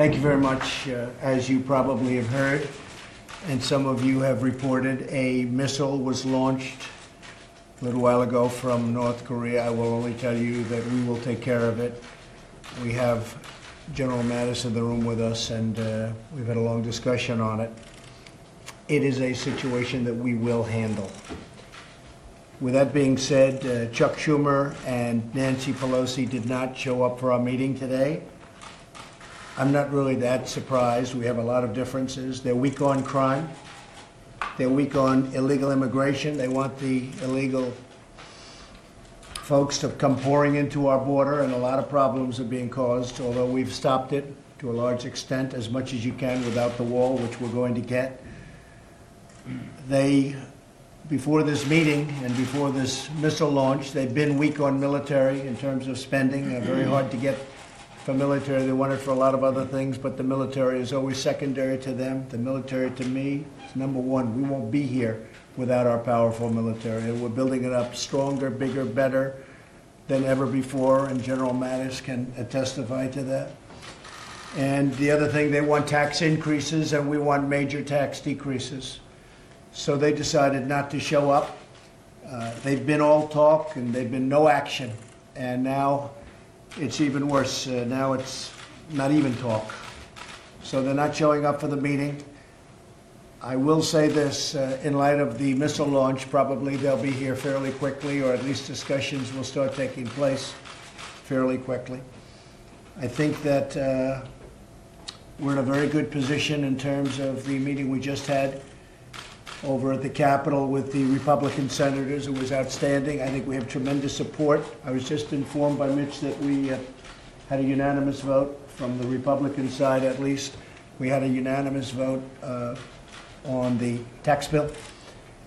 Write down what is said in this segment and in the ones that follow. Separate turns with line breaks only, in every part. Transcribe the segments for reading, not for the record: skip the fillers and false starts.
Thank you very much. As you probably have heard, and some of you have reported, a missile was launched a little while ago from North Korea. I will only tell you that we will take care of it. We have General Mattis in the room with us, and we've had a long discussion on it. It is a situation that we will handle. With that being said, Chuck Schumer and Nancy Pelosi did not show up for our meeting today. I'm not really that surprised. We have a lot of differences. They're weak on crime. They're weak on illegal immigration. They want the illegal folks to come pouring into our border, and a lot of problems are being caused, although we've stopped it to a large extent, as much as you can without the wall, which we're going to get. They, before this meeting and before this missile launch, they've been weak on military in terms of spending. They're very hard to get for military. They want it for a lot of other things, but the military is always secondary to them. The military, to me, is number one. We won't be here without our powerful military. And we're building it up stronger, bigger, better than ever before, and General Mattis can testify to that. And the other thing, they want tax increases, and we want major tax decreases. So they decided not to show up. They've been all talk, and they've been no action. And now it's even worse. Now it's not even talk. So they're not showing up for the meeting. I will say this, in light of the missile launch, probably they'll be here fairly quickly, or at least discussions will start taking place fairly quickly. I think that we're in a very good position in terms of the meeting we just had over at the Capitol with the Republican senators. It was outstanding. I think we have tremendous support. I was just informed by Mitch that we had a unanimous vote from the Republican side, at least. We had a unanimous vote on the tax bill,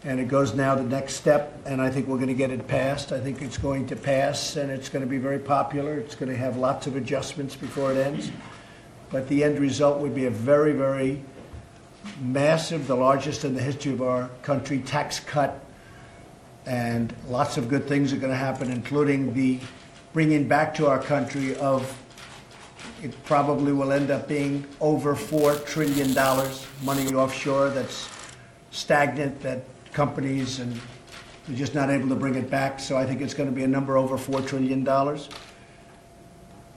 and it goes now the next step, and I think we're going to get it passed. I think it's going to pass, and it's going to be very popular. It's going to have lots of adjustments before it ends, but the end result would be a very, very massive, the largest in the history of our country, tax cut, and lots of good things are going to happen, including the bringing back to our country of, it probably will end up being over $4 trillion money offshore that's stagnant, that companies and they're just not able to bring it back. So I think it's going to be a number over $4 trillion.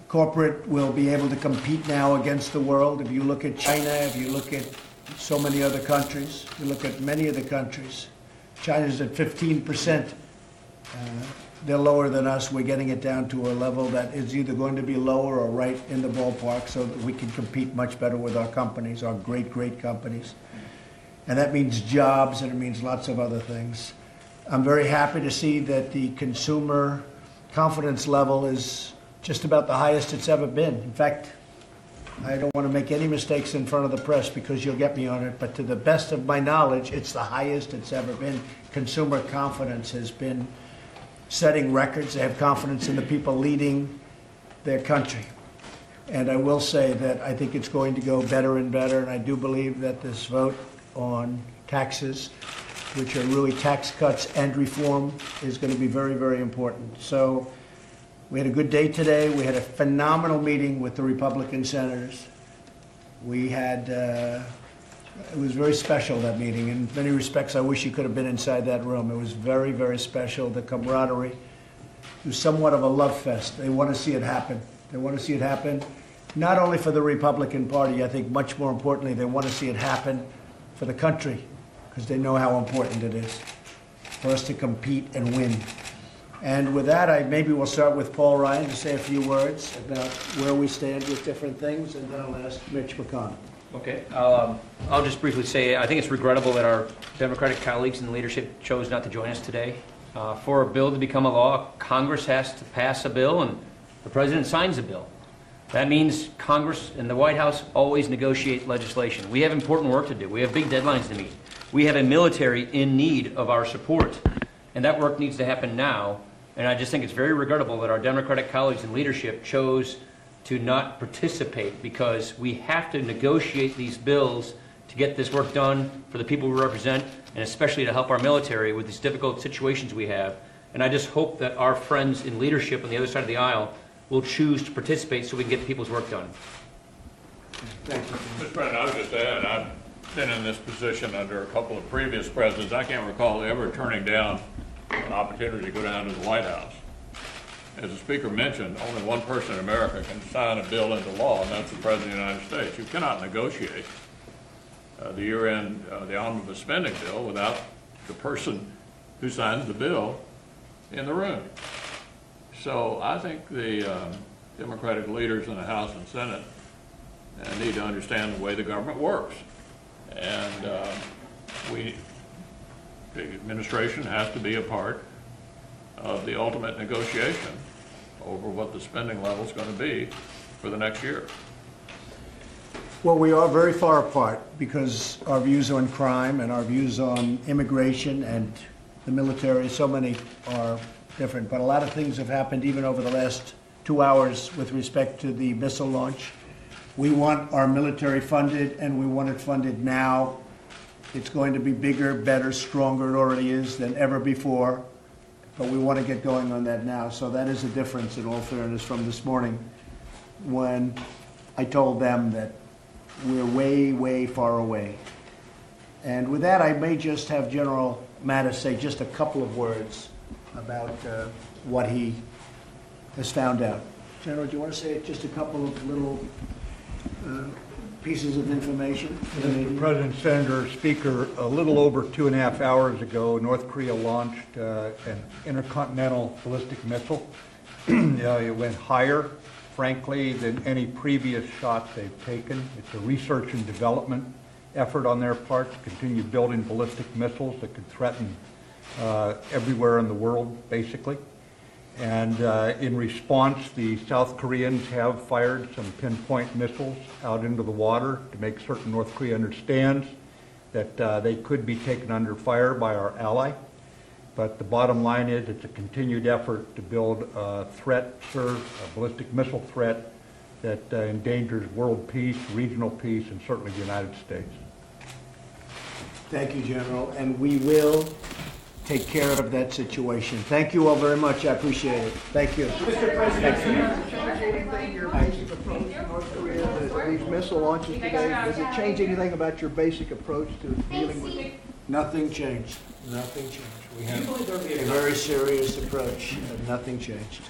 Corporate will be able to compete now against the world. If you look at China, if you look at so many other countries, you look at many of the countries, China's at 15%. They're lower than us. We're getting it down to a level that is either going to be lower or right in the ballpark so that we can compete much better with our companies, our great, great companies. And that means jobs, and it means lots of other things. I'm very happy to see that the consumer confidence level is just about the highest it's ever been. In fact, I don't want to make any mistakes in front of the press because you'll get me on it, but to the best of my knowledge, it's the highest it's ever been. Consumer confidence has been setting records. They have confidence in the people leading their country. And I will say that I think it's going to go better and better, and I do believe that this vote on taxes, which are really tax cuts and reform, is going to be very, very important. So we had a good day today. We had a phenomenal meeting with the Republican senators. We had, it was very special, that meeting. In many respects, I wish you could have been inside that room. It was very, very special. The camaraderie. It was somewhat of a love fest. They want to see it happen. They want to see it happen, not only for the Republican Party. I think much more importantly, they want to see it happen for the country, because they know how important it is for us to compete and win. And with that, maybe we'll start with Paul Ryan to say a few words about where we stand with different things, and then I'll ask Mitch McConnell.
Okay. I'll just briefly say I think it's regrettable that our Democratic colleagues in the leadership chose not to join us today. For a bill to become a law, Congress has to pass a bill, and the President signs a bill. That means Congress and the White House always negotiate legislation. We have important work to do. We have big deadlines to meet. We have a military in need of our support, and that work needs to happen now. And I just think it's very regrettable that our Democratic colleagues in leadership chose to not participate, because we have to negotiate these bills to get this work done for the people we represent, and especially to help our military with these difficult situations we have. And I just hope that our friends in leadership on the other side of the aisle will choose to participate so we can get people's work done.
Thank you.
Mr. President, I was just adding, I've been in this position under a couple of previous presidents. I can't recall ever turning down an opportunity to go down to the White House. As the Speaker mentioned, only one person in America can sign a bill into law, and that's the President of the United States. You cannot negotiate the year-end, the omnibus spending bill without the person who signs the bill in the room. So I think the Democratic leaders in the House and Senate need to understand the way the government works. And the administration has to be a part of the ultimate negotiation over what the spending level is going to be for the next year.
Well, we are very far apart because our views on crime and our views on immigration and the military, so many are different. But a lot of things have happened even over the last 2 hours with respect to the missile launch. We want our military funded, and we want it funded now. It's going to be bigger, better, stronger, it already is, than ever before. But we want to get going on that now. So that is a difference, in all fairness, from this morning when I told them that we're way, way far away. And with that, I may just have General Mattis say just a couple of words about what he has found out. General, do you want to say just a couple of little pieces of information?
Mr. President, Senator, Speaker, a little over 2.5 hours ago, North Korea launched an intercontinental ballistic missile. It went higher, frankly, than any previous shot they've taken. It's a research and development effort on their part to continue building ballistic missiles that could threaten everywhere in the world, basically. And in response, the South Koreans have fired some pinpoint missiles out into the water to make certain North Korea understands that they could be taken under fire by our ally. But the bottom line is it's a continued effort to build a threat, a ballistic missile threat that endangers world peace, regional peace, and certainly the United States.
Thank you, General, and we will take care of that situation. Thank you all very much. I appreciate it. Thank you.
Mr. President, these missile launches today, does it change anything about your basic approach to dealing with it?
Nothing changed. Nothing changed. We have a very serious approach, and nothing changed.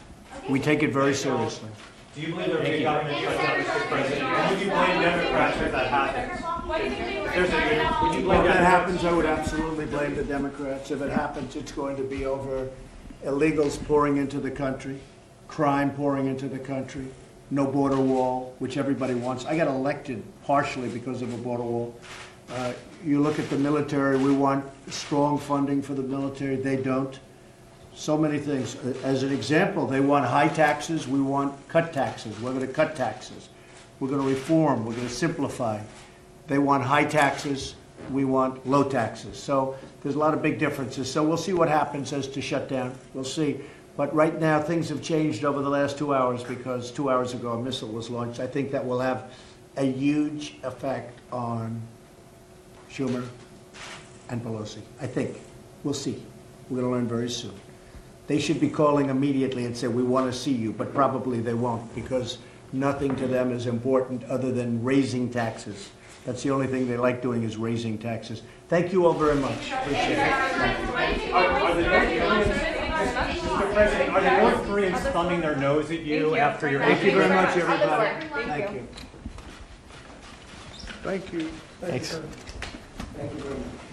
We take it very seriously.
Do you believe there will be a government shutdown, Mr. President? And would you blame Democrats if that happens? Would you blame
If that
Democrats?
happens, I would absolutely blame the Democrats. If it happens, it's going to be over illegals pouring into the country, crime pouring into the country, no border wall, which everybody wants. I got elected partially because of a border wall. You look at the military, we want strong funding for the military. They don't. So many things. As an example, they want high taxes. We want cut taxes. We're going to cut taxes. We're going to reform. We're going to simplify. They want high taxes. We want low taxes. So there's a lot of big differences. So we'll see what happens as to shutdown. We'll see. But right now, things have changed over the last 2 hours because 2 hours ago a missile was launched. I think that will have a huge effect on Schumer and Pelosi. I think. We'll see. We're going to learn very soon. They should be calling immediately and say, we want to see you, but probably they won't because nothing to them is important other than raising taxes. That's the only thing they like doing is raising taxes. Thank you all very much. Appreciate it.
Mr. President, are the North Koreans thumbing their nose at you after your...
Thank you very much, everybody. Thank you.
Thank you.
Thanks. Thank you very much.